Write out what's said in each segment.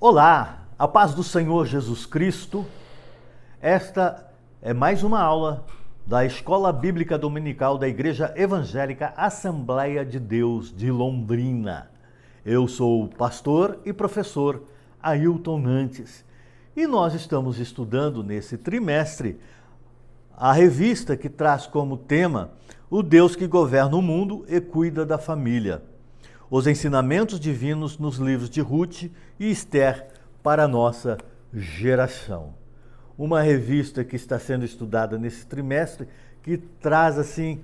Olá, a paz do Senhor Jesus Cristo. Esta é mais uma aula da Escola Bíblica Dominical da Igreja Evangélica Assembleia de Deus de Londrina. Eu sou o pastor e professor Ailton Nantes e nós estamos estudando nesse trimestre a revista que traz como tema o Deus que governa o mundo e cuida da família. Os ensinamentos divinos nos livros de Ruth e Esther para a nossa geração. Uma revista que está sendo estudada nesse trimestre, que traz assim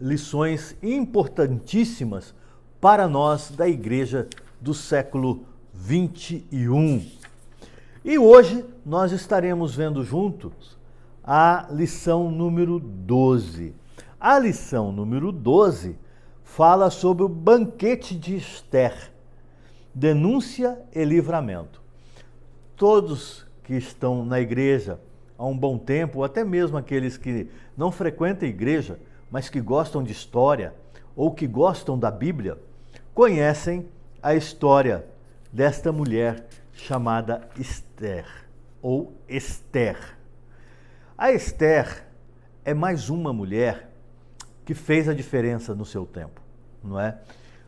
lições importantíssimas para nós da igreja do século 21. E hoje nós estaremos vendo juntos a lição número 12. A lição número 12 fala sobre o banquete de Esther, denúncia e livramento. Todos que estão na igreja há um bom tempo, ou até mesmo aqueles que não frequentam a igreja, mas que gostam de história ou que gostam da Bíblia, conhecem a história desta mulher chamada Esther, ou Esther. A Esther é mais uma mulher que fez a diferença no seu tempo, não é?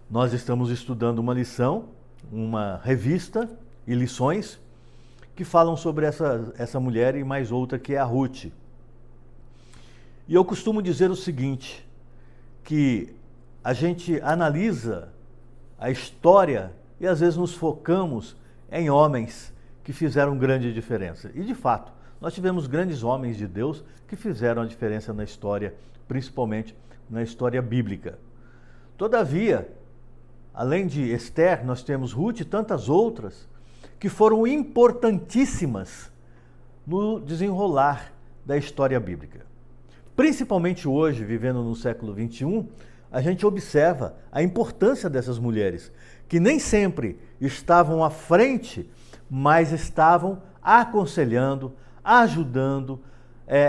Nós estamos estudando uma lição, uma revista e lições que falam sobre essa mulher e mais outra que é a Ruth. E eu costumo dizer o seguinte, que a gente analisa a história e às vezes nos focamos em homens que fizeram grande diferença. E de fato, nós tivemos grandes homens de Deus que fizeram a diferença na história, principalmente na história bíblica. Todavia, além de Esther, nós temos Ruth e tantas outras que foram importantíssimas no desenrolar da história bíblica. Principalmente hoje, vivendo no século XXI, a gente observa a importância dessas mulheres, que nem sempre estavam à frente, mas estavam aconselhando, ajudando,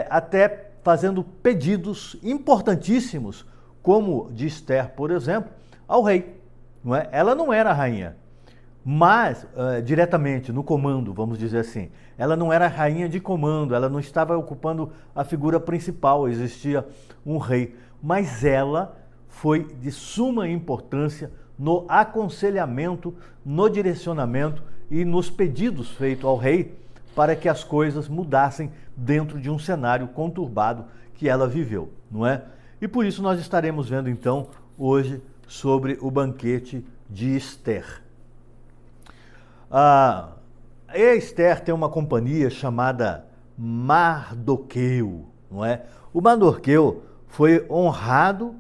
até fazendo pedidos importantíssimos, como de Esther, por exemplo, ao rei. Não é? Ela não era a rainha, mas diretamente no comando, vamos dizer assim. Ela não era a rainha de comando, ela não estava ocupando a figura principal, existia um rei. Mas ela foi de suma importância no aconselhamento, no direcionamento e nos pedidos feitos ao rei para que as coisas mudassem dentro de um cenário conturbado que ela viveu, não é? E por isso nós estaremos vendo então hoje sobre o banquete de Esther. A Esther tem uma companhia chamada Mardoqueu, não é? O Mardoqueu foi honrado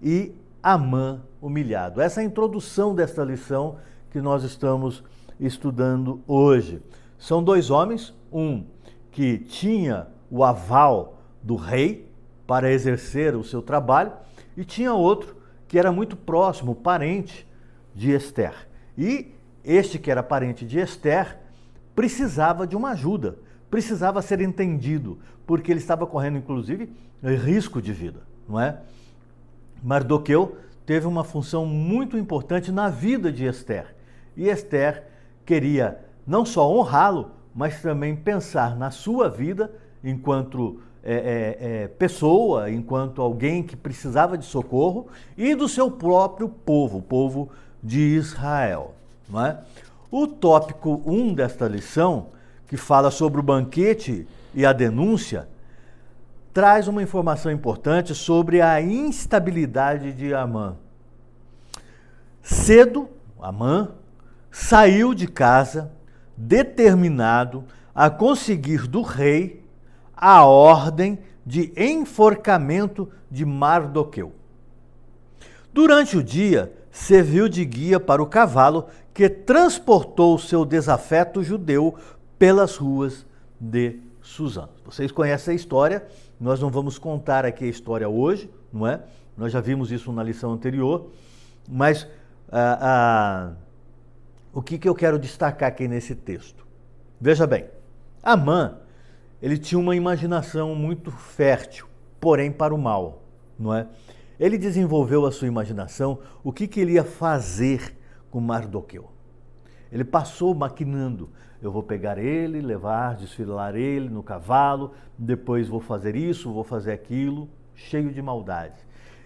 e Amã humilhado. Essa é a introdução desta lição que nós estamos estudando hoje. São dois homens, um que tinha o aval do rei para exercer o seu trabalho e tinha outro que era muito próximo, parente de Esther. E este que era parente de Esther precisava de uma ajuda, precisava ser entendido, porque ele estava correndo, inclusive, risco de vida, não é? Mardoqueu teve uma função muito importante na vida de Esther. E Esther queria não só honrá-lo, mas também pensar na sua vida enquanto pessoa, enquanto alguém que precisava de socorro e do seu próprio povo, o povo de Israel. Não é? O tópico 1 desta lição, que fala sobre o banquete e a denúncia, traz uma informação importante sobre a instabilidade de Amã. Cedo, Amã saiu de casa determinado a conseguir do rei a ordem de enforcamento de Mardoqueu. Durante o dia, serviu de guia para o cavalo que transportou seu desafeto judeu pelas ruas de Suzã. Vocês conhecem a história, nós não vamos contar aqui a história hoje, não é? Nós já vimos isso na lição anterior, mas o que eu quero destacar aqui nesse texto? Veja bem, Amã, ele tinha uma imaginação muito fértil, porém para o mal, não é? Ele desenvolveu a sua imaginação, o que ele ia fazer com Mardoqueu. Ele passou maquinando. Eu vou pegar ele, levar, desfilar ele no cavalo, depois vou fazer isso, vou fazer aquilo, cheio de maldade.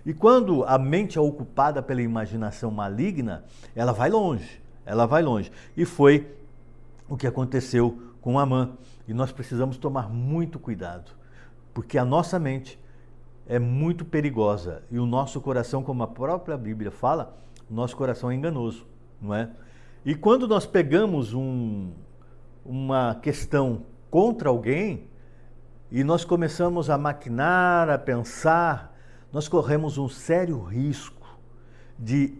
E quando a mente é ocupada pela imaginação maligna, ela vai longe, ela vai longe. E foi o que aconteceu com Amã. E nós precisamos tomar muito cuidado, porque a nossa mente é muito perigosa e o nosso coração, como a própria Bíblia fala, nosso coração é enganoso, não é? E quando nós pegamos uma questão contra alguém e nós começamos a maquinar, a pensar, nós corremos um sério risco de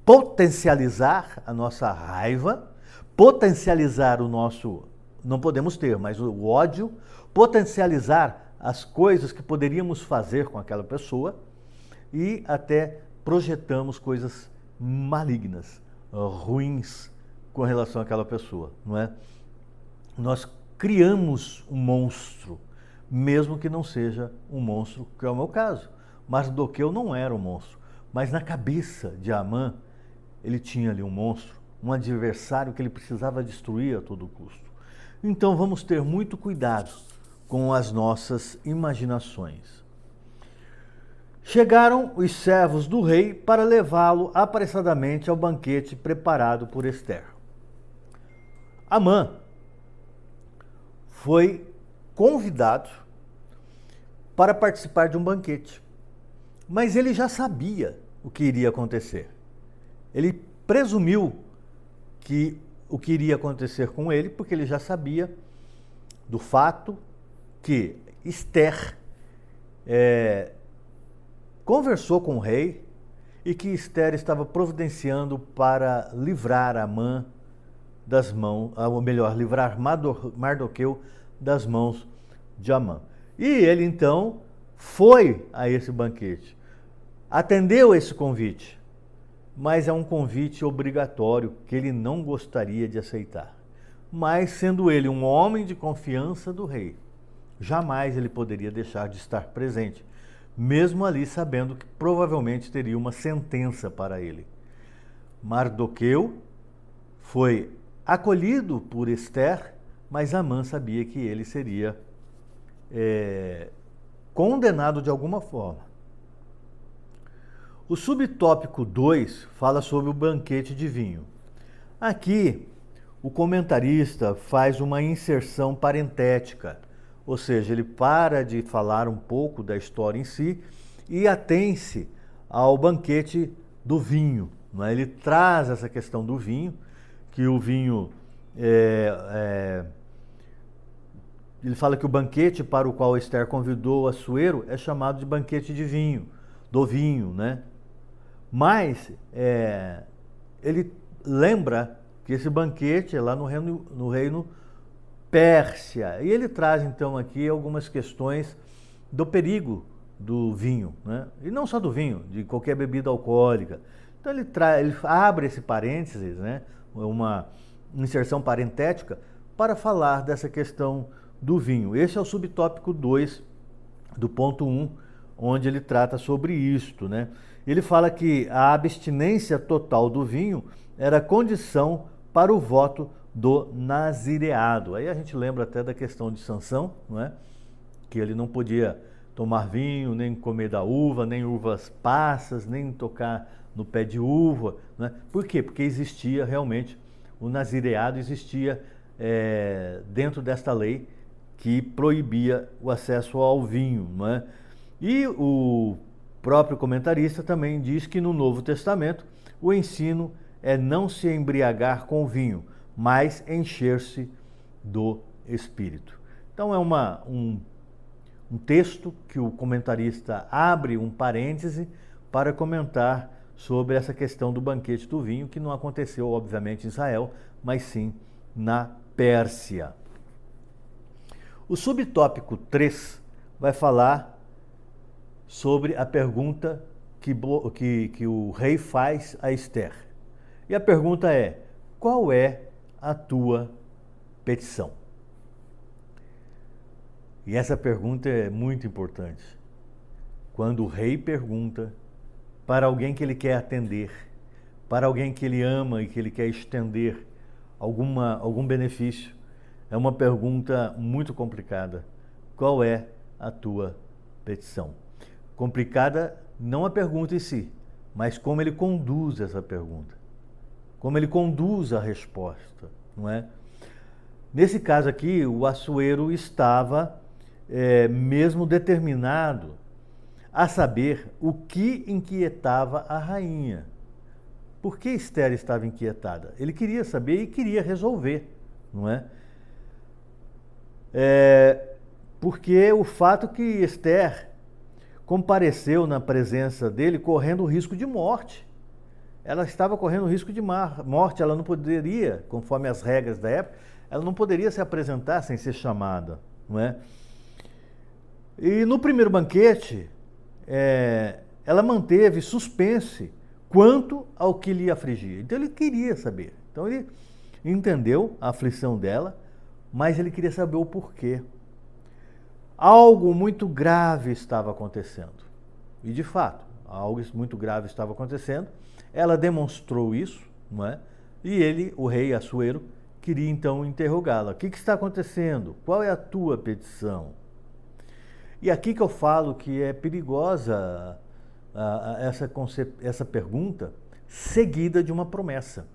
potencializar a nossa raiva, potencializar o nosso, não podemos ter, mas o ódio, potencializar as coisas que poderíamos fazer com aquela pessoa e até projetamos coisas malignas, ruins com relação àquela pessoa, não é? Nós criamos um monstro, mesmo que não seja um monstro, que é o meu caso. Mardoqueu não era um monstro, mas na cabeça de Amã, ele tinha ali um monstro, um adversário que ele precisava destruir a todo custo. Então vamos ter muito cuidado com as nossas imaginações. Chegaram os servos do rei para levá-lo apressadamente ao banquete preparado por Ester. Amã foi convidado para participar de um banquete, mas ele já sabia o que iria acontecer. Ele presumiu que o que iria acontecer com ele, porque ele já sabia do fato que Ester conversou com o rei e que Ester estava providenciando para livrar Amã das mãos, ou melhor, livrar Mardoqueu das mãos de Amã. E ele então foi a esse banquete, atendeu esse convite, mas é um convite obrigatório que ele não gostaria de aceitar. Mas sendo ele um homem de confiança do rei, jamais ele poderia deixar de estar presente, mesmo ali sabendo que provavelmente teria uma sentença para ele. Mardoqueu foi acolhido por Ester, mas Amã sabia que ele seria condenado de alguma forma. O subtópico 2 fala sobre o banquete de vinho. Aqui, o comentarista faz uma inserção parentética, ou seja, ele para de falar um pouco da história em si e atém-se ao banquete do vinho. Né? Ele traz essa questão do vinho, que o vinho ele fala que o banquete para o qual Ester convidou Assuero é chamado de banquete de vinho, do vinho, né? Mas ele lembra que esse banquete é lá no reino Pérsia. E ele traz então aqui algumas questões do perigo do vinho, né? E não só do vinho, de qualquer bebida alcoólica. Então ele abre esse parênteses, né? Uma inserção parentética para falar dessa questão do vinho. Esse é o subtópico 2 do ponto 1, onde ele trata sobre isto, né? Ele fala que a abstinência total do vinho era condição para o voto do nazireado. Aí a gente lembra até da questão de Sansão, não é? Que ele não podia tomar vinho, nem comer da uva, nem uvas passas, nem tocar no pé de uva, né? Por quê? Porque existia realmente, o nazireado existia dentro desta lei que proibia o acesso ao vinho, não é? E o próprio comentarista também diz que no Novo Testamento o ensino é não se embriagar com vinho, mas encher-se do Espírito. Então é um texto que o comentarista abre um parêntese para comentar sobre essa questão do banquete do vinho, que não aconteceu, obviamente, em Israel, mas sim na Pérsia. O subtópico 3 vai falar sobre a pergunta que o rei faz a Ester. E a pergunta é: qual é a tua petição? E essa pergunta é muito importante. Quando o rei pergunta para alguém que ele quer atender, para alguém que ele ama e que ele quer estender algum benefício. É uma pergunta muito complicada. Qual é a tua petição? Complicada não a pergunta em si, mas como ele conduz essa pergunta. Como ele conduz a resposta, não é? Nesse caso aqui, o Assuero estava mesmo determinado a saber o que inquietava a rainha. Por que Esther estava inquietada? Ele queria saber e queria resolver, não é? Porque o fato que Esther compareceu na presença dele correndo o risco de morte. Ela estava correndo o risco de morte, ela não poderia, conforme as regras da época, ela não poderia se apresentar sem ser chamada, não é? E no primeiro banquete, ela manteve suspense quanto ao que lhe afligia. Então ele queria saber. Então ele entendeu a aflição dela, mas ele queria saber o porquê. Algo muito grave estava acontecendo. E de fato, algo muito grave estava acontecendo. Ela demonstrou isso, não é? E ele, o rei Assuero, queria então interrogá-la. O que está acontecendo? Qual é a tua petição? E aqui que eu falo que é perigosa essa pergunta seguida de uma promessa.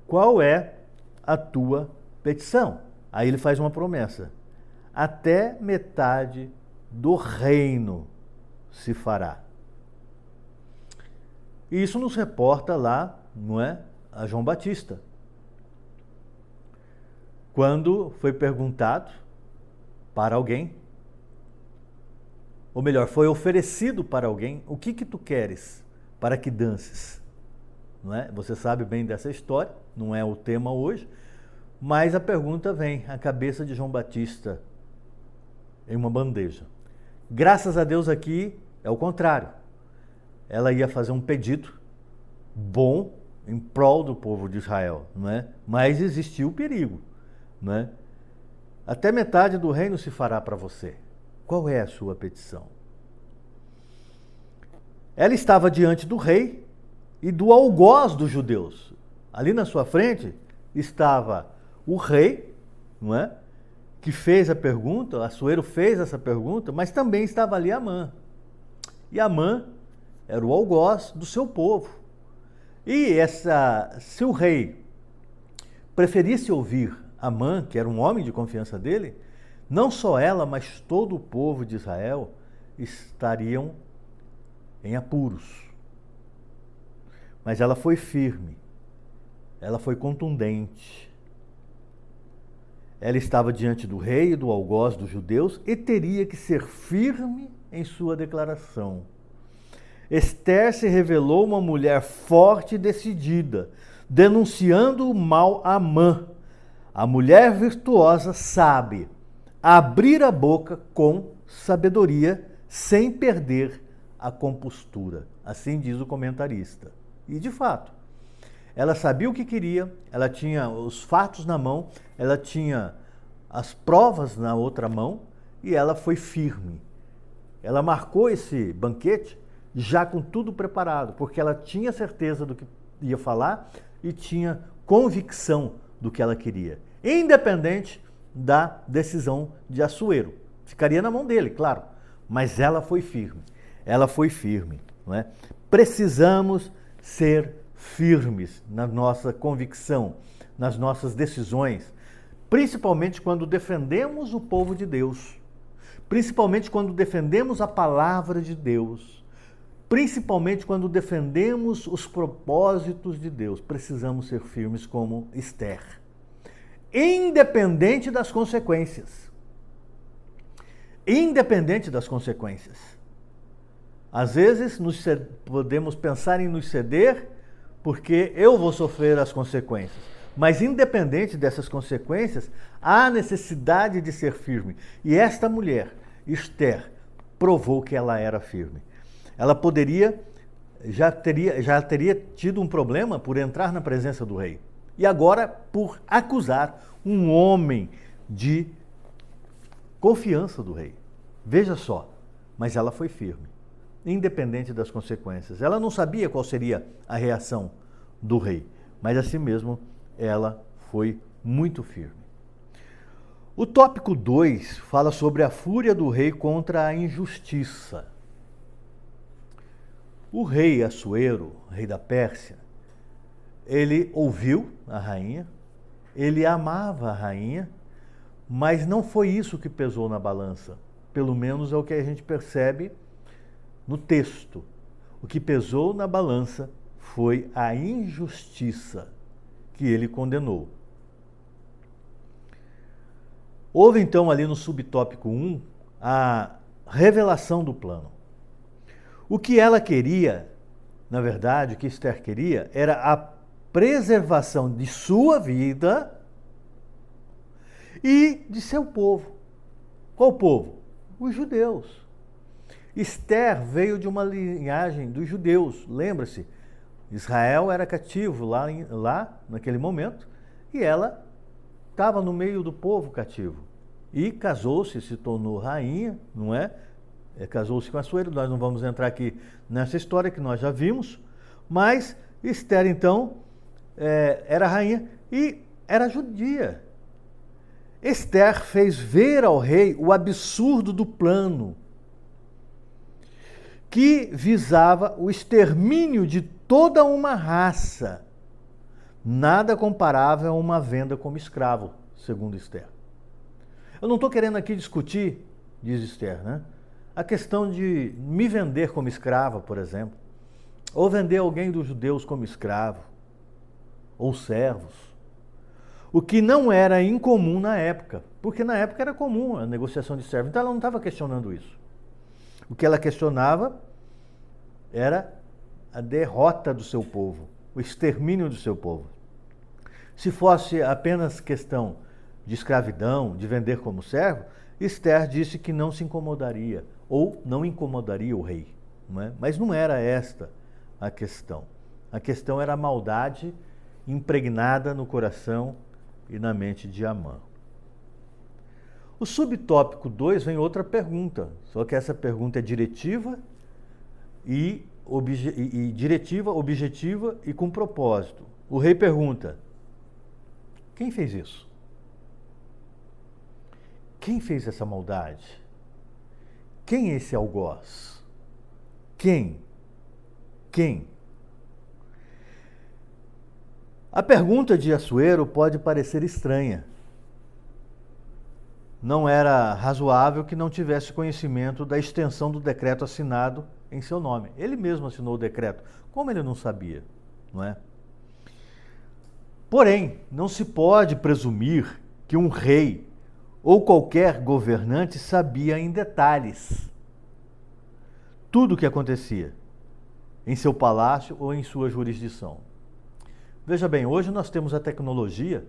Qual é a tua petição? Aí ele faz uma promessa. Até metade do reino se fará. E isso nos reporta lá, não é? A João Batista. Quando foi perguntado para alguém, ou melhor, foi oferecido para alguém, o que tu queres para que dances? Não é? Você sabe bem dessa história, não é o tema hoje, mas a pergunta vem à cabeça de João Batista em uma bandeja. Graças a Deus aqui é o contrário. Ela ia fazer um pedido bom em prol do povo de Israel, não é? Mas existia o perigo, não é? Até metade do reino se fará para você. Qual é a sua petição? Ela estava diante do rei e do algoz dos judeus. Ali na sua frente estava o rei, não é? Que fez a pergunta, Assuero fez essa pergunta, mas também estava ali Amã. E Amã era o algoz do seu povo. E se o rei preferisse ouvir Amã, que era um homem de confiança dele, não só ela, mas todo o povo de Israel estariam em apuros. Mas ela foi firme, ela foi contundente. Ela estava diante do rei e do algoz dos judeus e teria que ser firme em sua declaração. Esther se revelou uma mulher forte e decidida, denunciando o mal a Amã. A mulher virtuosa sabe abrir a boca com sabedoria, sem perder a compostura. Assim diz o comentarista. E de fato, ela sabia o que queria, ela tinha os fatos na mão, ela tinha as provas na outra mão e ela foi firme. Ela marcou esse banquete já com tudo preparado, porque ela tinha certeza do que ia falar e tinha convicção do que ela queria, independente da decisão de Assuero. Ficaria na mão dele, claro, mas ela foi firme. Ela foi firme, não é? Precisamos ser firmes na nossa convicção, nas nossas decisões, principalmente quando defendemos o povo de Deus, principalmente quando defendemos a palavra de Deus, principalmente quando defendemos os propósitos de Deus. Precisamos ser firmes como Esther, independente das consequências. Independente das consequências. Às vezes podemos pensar em nos ceder porque eu vou sofrer as consequências. Mas independente dessas consequências, há necessidade de ser firme. E esta mulher, Esther, provou que ela era firme. Ela já teria tido um problema por entrar na presença do rei. E agora por acusar um homem de confiança do rei. Veja só, mas ela foi firme, independente das consequências. Ela não sabia qual seria a reação do rei, mas assim mesmo ela foi muito firme. O tópico 2 fala sobre a fúria do rei contra a injustiça. O rei Assuero, rei da Pérsia, ele ouviu a rainha, ele amava a rainha, mas não foi isso que pesou na balança. Pelo menos é o que a gente percebe no texto. O que pesou na balança foi a injustiça que ele condenou. Houve então ali no subtópico 1 a revelação do plano. O que ela queria, na verdade, o que Esther queria, era a preservação de sua vida e de seu povo. Qual povo? Os judeus. Esther veio de uma linhagem dos judeus, lembra-se? Israel era cativo lá naquele momento e ela estava no meio do povo cativo. E casou-se, se tornou rainha, não é? Casou-se com Assuero, nós não vamos entrar aqui nessa história que nós já vimos, mas Esther então era rainha e era judia. Esther fez ver ao rei o absurdo do plano, que visava o extermínio de toda uma raça, nada comparável a uma venda como escravo, segundo Esther. Eu não estou querendo aqui discutir, diz Esther, né? A questão de me vender como escrava, por exemplo, ou vender alguém dos judeus como escravo, ou servos, o que não era incomum na época, porque na época era comum a negociação de servos, então ela não estava questionando isso. O que ela questionava era a derrota do seu povo, o extermínio do seu povo. Se fosse apenas questão de escravidão, de vender como servo, Esther disse que não se incomodaria, ou não incomodaria o rei. Não é? Mas não era esta a questão. A questão era a maldade impregnada no coração e na mente de Amã. O subtópico 2 vem outra pergunta, só que essa pergunta é diretiva objetiva e com propósito. O rei pergunta: quem fez isso? Quem fez essa maldade? Quem é esse algoz? Quem? A pergunta de Assuero pode parecer estranha. Não era razoável que não tivesse conhecimento da extensão do decreto assinado em seu nome. Ele mesmo assinou o decreto. Como ele não sabia, não é? Porém, não se pode presumir que um rei ou qualquer governante sabia em detalhes tudo o que acontecia em seu palácio ou em sua jurisdição. Veja bem, hoje nós temos a tecnologia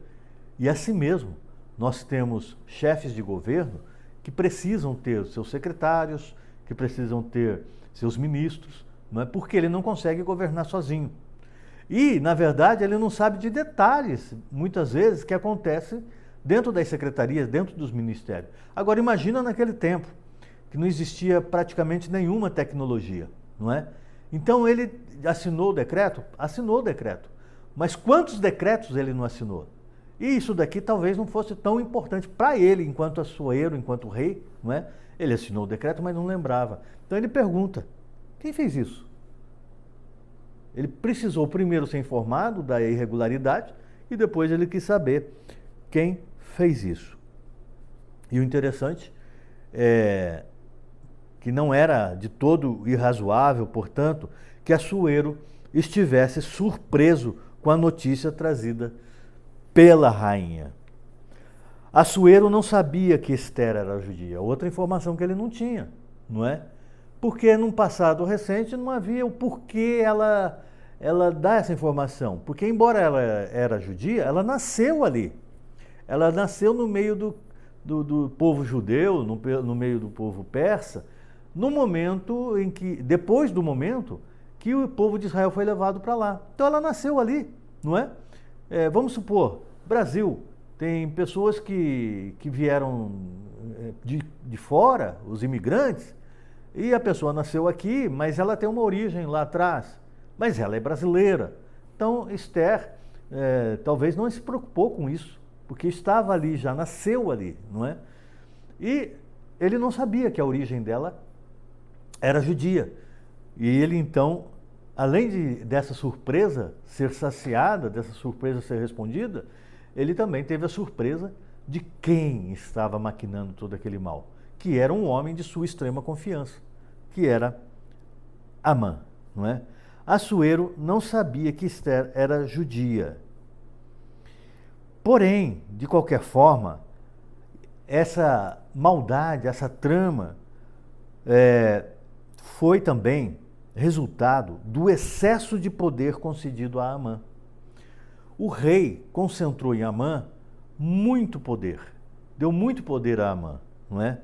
e assim mesmo nós temos chefes de governo que precisam ter seus secretários, que precisam ter seus ministros, não é? Porque ele não consegue governar sozinho. E, na verdade, ele não sabe de detalhes, muitas vezes, que acontece dentro das secretarias, dentro dos ministérios. Agora, imagina naquele tempo, que não existia praticamente nenhuma tecnologia, não é? Então, ele assinou o decreto? Assinou o decreto. Mas quantos decretos ele não assinou? E isso daqui talvez não fosse tão importante para ele, enquanto Assuero, enquanto rei, não é? Ele assinou o decreto, mas não lembrava. Então ele pergunta: quem fez isso? Ele precisou primeiro ser informado da irregularidade e depois ele quis saber quem fez isso. E o interessante é que não era de todo irrazoável, portanto, que Assuero estivesse surpreso com a notícia trazida pela rainha. Assuero não sabia que Esther era judia, outra informação que ele não tinha, não é? Porque num passado recente não havia o porquê ela dá essa informação. Porque embora ela era judia, ela nasceu ali. Ela nasceu no meio do povo judeu, no meio do povo persa, no momento em que, depois do momento que o povo de Israel foi levado para lá. Então ela nasceu ali, não é? Vamos supor, Brasil, tem pessoas que vieram de fora, os imigrantes, e a pessoa nasceu aqui, mas ela tem uma origem lá atrás, mas ela é brasileira. Então Esther talvez não se preocupou com isso, porque estava ali, já nasceu ali, não é? E ele não sabia que a origem dela era judia. E ele então, além dessa surpresa ser saciada, dessa surpresa ser respondida, ele também teve a surpresa de quem estava maquinando todo aquele mal, que era um homem de sua extrema confiança, que era Amã, não é? Assuero não sabia que Esther era judia. Porém, de qualquer forma, essa maldade, essa trama, foi também resultado do excesso de poder concedido a Amã. O rei concentrou em Amã muito poder, deu muito poder a Amã, não é?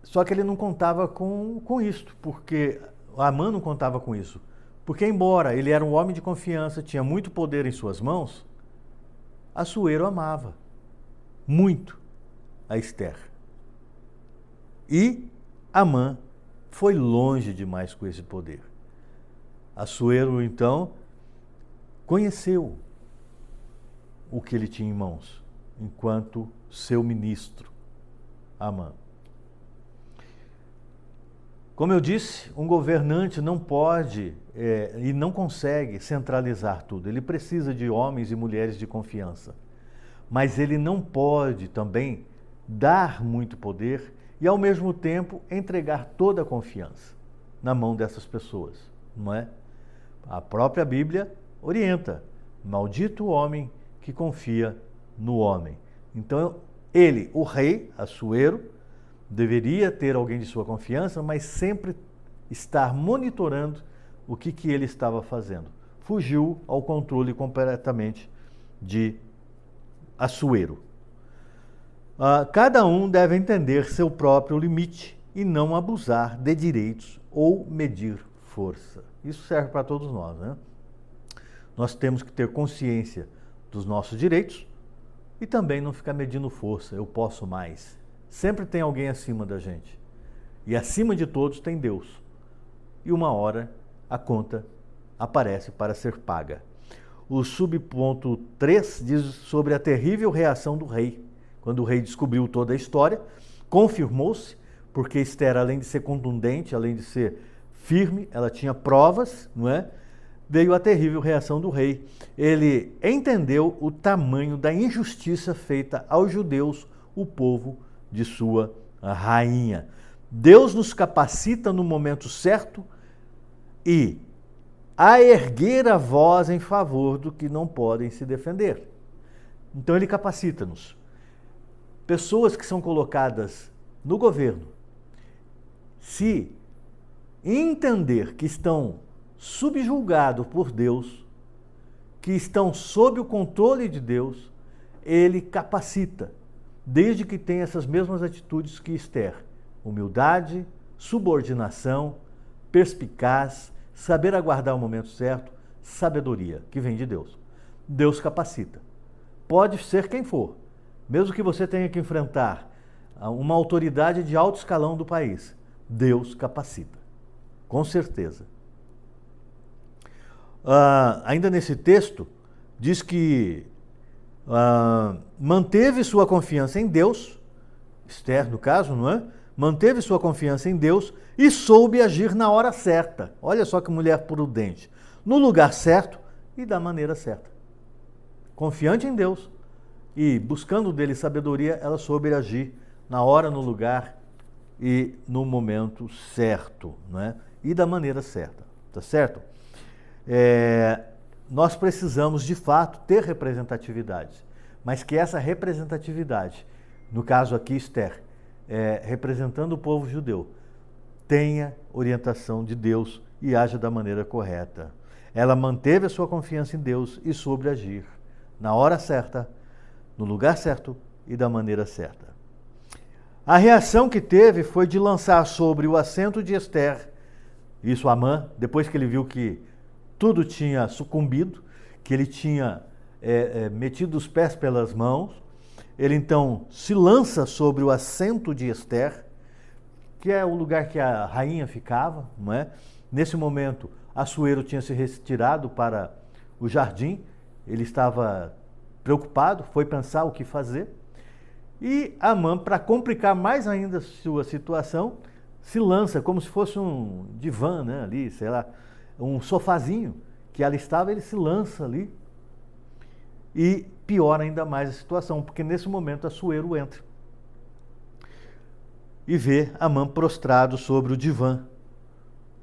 Só que ele não contava com isto, porque Amã não contava com isso, porque embora ele era um homem de confiança, tinha muito poder em suas mãos, Assuero amava muito a Esther. E Amã foi longe demais com esse poder. Assuero, então, conheceu o que ele tinha em mãos, enquanto seu ministro, Amã. Como eu disse, um governante não pode e não consegue centralizar tudo. Ele precisa de homens e mulheres de confiança. Mas ele não pode também dar muito poder e, ao mesmo tempo, entregar toda a confiança na mão dessas pessoas, não é? A própria Bíblia orienta: maldito o homem que confia no homem. Então, ele, o rei, Assuero, deveria ter alguém de sua confiança, mas sempre estar monitorando o que ele estava fazendo. Fugiu ao controle completamente de Assuero. Cada um deve entender seu próprio limite e não abusar de direitos ou medir força. Isso serve para todos nós, né? Nós temos que ter consciência dos nossos direitos e também não ficar medindo força. Eu posso mais. Sempre tem alguém acima da gente. E acima de todos tem Deus. E uma hora a conta aparece para ser paga. O subponto 3 diz sobre a terrível reação do rei. Quando o rei descobriu toda a história, confirmou-se, porque Esther, além de ser contundente, além de ser firme, ela tinha provas, não é? Veio a terrível reação do rei. Ele entendeu o tamanho da injustiça feita aos judeus, o povo de sua rainha. Deus nos capacita no momento certo e a erguer a voz em favor do que não podem se defender. Então ele capacita-nos. Pessoas que são colocadas no governo, se entender que estão subjugados por Deus, que estão sob o controle de Deus, ele capacita, desde que tenha essas mesmas atitudes que Esther: humildade, subordinação, perspicaz, saber aguardar o momento certo, sabedoria, que vem de Deus. Deus capacita. Pode ser quem for, mesmo que você tenha que enfrentar uma autoridade de alto escalão do país, Deus capacita, com certeza. Ainda nesse texto, diz que manteve sua confiança em Deus, Esther no caso, não é? Manteve sua confiança em Deus e soube agir na hora certa. Olha só que mulher prudente. No lugar certo e da maneira certa. Confiante em Deus e buscando dele sabedoria, ela soube agir na hora, no lugar e no momento certo, não é? E da maneira certa, tá certo? Nós precisamos, de fato, ter representatividade, mas que essa representatividade, no caso aqui Esther, representando o povo judeu, tenha orientação de Deus e haja da maneira correta. Ela manteve a sua confiança em Deus e soube agir na hora certa, no lugar certo e da maneira certa. A reação que teve foi de lançar sobre o assento de Esther, isso Amã, depois que ele viu que tudo tinha sucumbido, que ele tinha metido os pés pelas mãos, ele então se lança sobre o assento de Esther, que é o lugar que a rainha ficava, não é? Nesse momento, Assuero tinha se retirado para o jardim, ele estava preocupado, foi pensar o que fazer. E Amã, para complicar mais ainda a sua situação, se lança como se fosse um divã, né, ali, sei lá, um sofazinho que ela estava, ele se lança ali e piora ainda mais a situação, porque nesse momento Assuero entra e vê Amã prostrado sobre o divã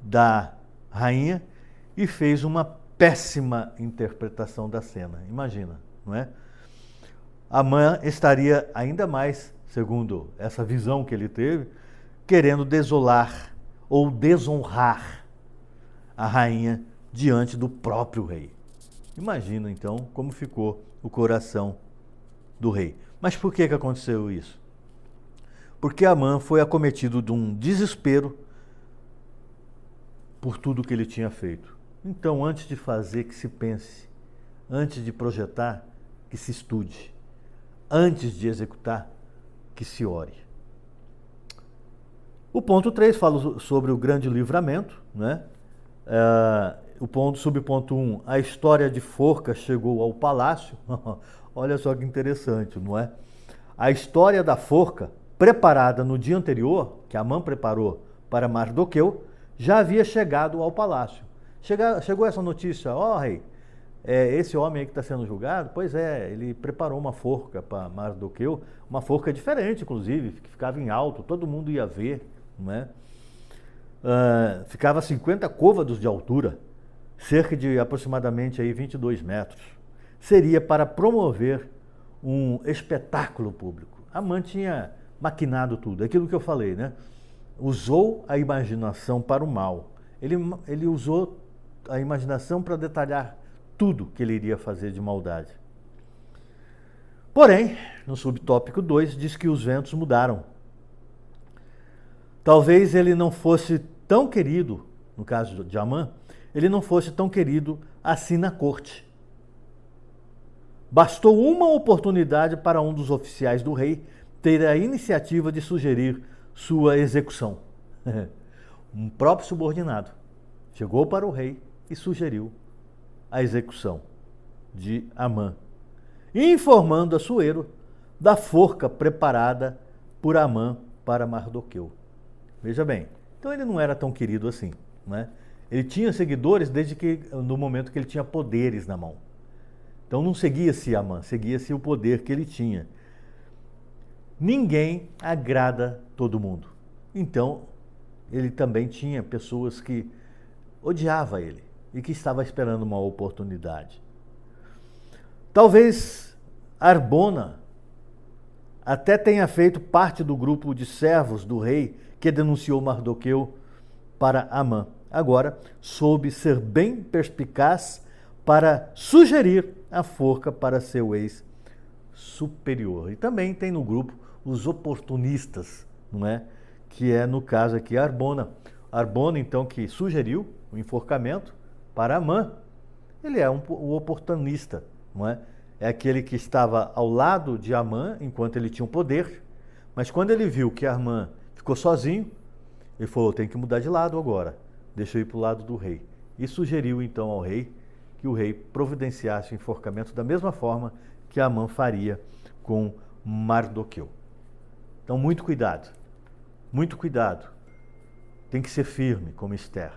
da rainha e fez uma péssima interpretação da cena. Imagina, não é? Amã estaria ainda mais, segundo essa visão que ele teve, querendo desolar ou desonrar a rainha diante do próprio rei. Imagina então como ficou o coração do rei. Mas por que aconteceu isso? Porque Amã foi acometido de um desespero por tudo que ele tinha feito. Então, antes de fazer, que se pense. Antes de projetar, que se estude. Antes de executar, que se ore. O ponto 3 fala sobre o grande livramento, né? Subponto 1, a história de Forca chegou ao palácio. Olha só que interessante, não é? A história da Forca, preparada no dia anterior, que Amã preparou para Mardoqueu, já havia chegado ao palácio. Chegou essa notícia, rei, esse homem aí que está sendo julgado, pois é, ele preparou uma forca para Mardoqueu, uma forca diferente, inclusive, que ficava em alto, todo mundo ia ver, não é? Ficava a 50 côvados de altura, cerca de aproximadamente aí 22 metros. Seria para promover um espetáculo público. Amã tinha maquinado tudo, aquilo que eu falei, né? Usou a imaginação para o mal. Ele usou a imaginação para detalhar tudo que ele iria fazer de maldade. Porém, no subtópico 2, diz que os ventos mudaram. Talvez ele não fosse tão querido, no caso de Amã, ele não fosse tão querido assim na corte. Bastou uma oportunidade para um dos oficiais do rei ter a iniciativa de sugerir sua execução. Um próprio subordinado chegou para o rei e sugeriu a execução de Amã, informando Assuero da forca preparada por Amã para Mardoqueu. Veja bem, então ele não era tão querido assim, né? Ele tinha seguidores no momento que ele tinha poderes na mão. Então não seguia-se Amã, seguia-se o poder que ele tinha. Ninguém agrada todo mundo. Então, ele também tinha pessoas que odiavam ele e que estavam esperando uma oportunidade. Talvez Arbona até tenha feito parte do grupo de servos do rei que denunciou Mardoqueu para Amã. Agora, soube ser bem perspicaz para sugerir a forca para seu ex-superior. E também tem no grupo os oportunistas, não é? Que é, no caso aqui, Arbona. Arbona, então, que sugeriu o enforcamento para Amã. Ele é o oportunista, não é? É aquele que estava ao lado de Amã enquanto ele tinha o poder, mas quando ele viu que Amã ficou sozinho, ele falou, tem que mudar de lado agora, deixa eu ir para o lado do rei. E sugeriu, então, ao rei que o rei providenciasse o enforcamento da mesma forma que Amã faria com Mardoqueu. Então, muito cuidado. Muito cuidado. Tem que ser firme, como Esther.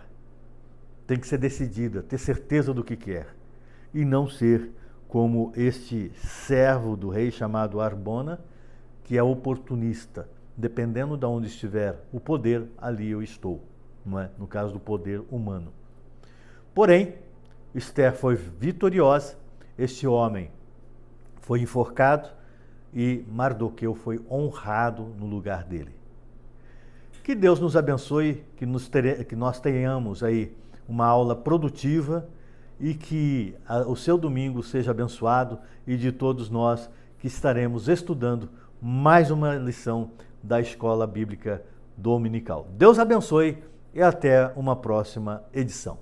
Tem que ser decidida, ter certeza do que quer. E não ser como este servo do rei chamado Arbona, que é oportunista. Dependendo de onde estiver o poder, ali eu estou. Não é? No caso do poder humano. Porém, Esther foi vitoriosa. Este homem foi enforcado e Mardoqueu foi honrado no lugar dele. Que Deus nos abençoe, que nós tenhamos aí uma aula produtiva e que o seu domingo seja abençoado e de todos nós que estaremos estudando mais uma lição da Escola Bíblica Dominical. Deus abençoe e até uma próxima edição.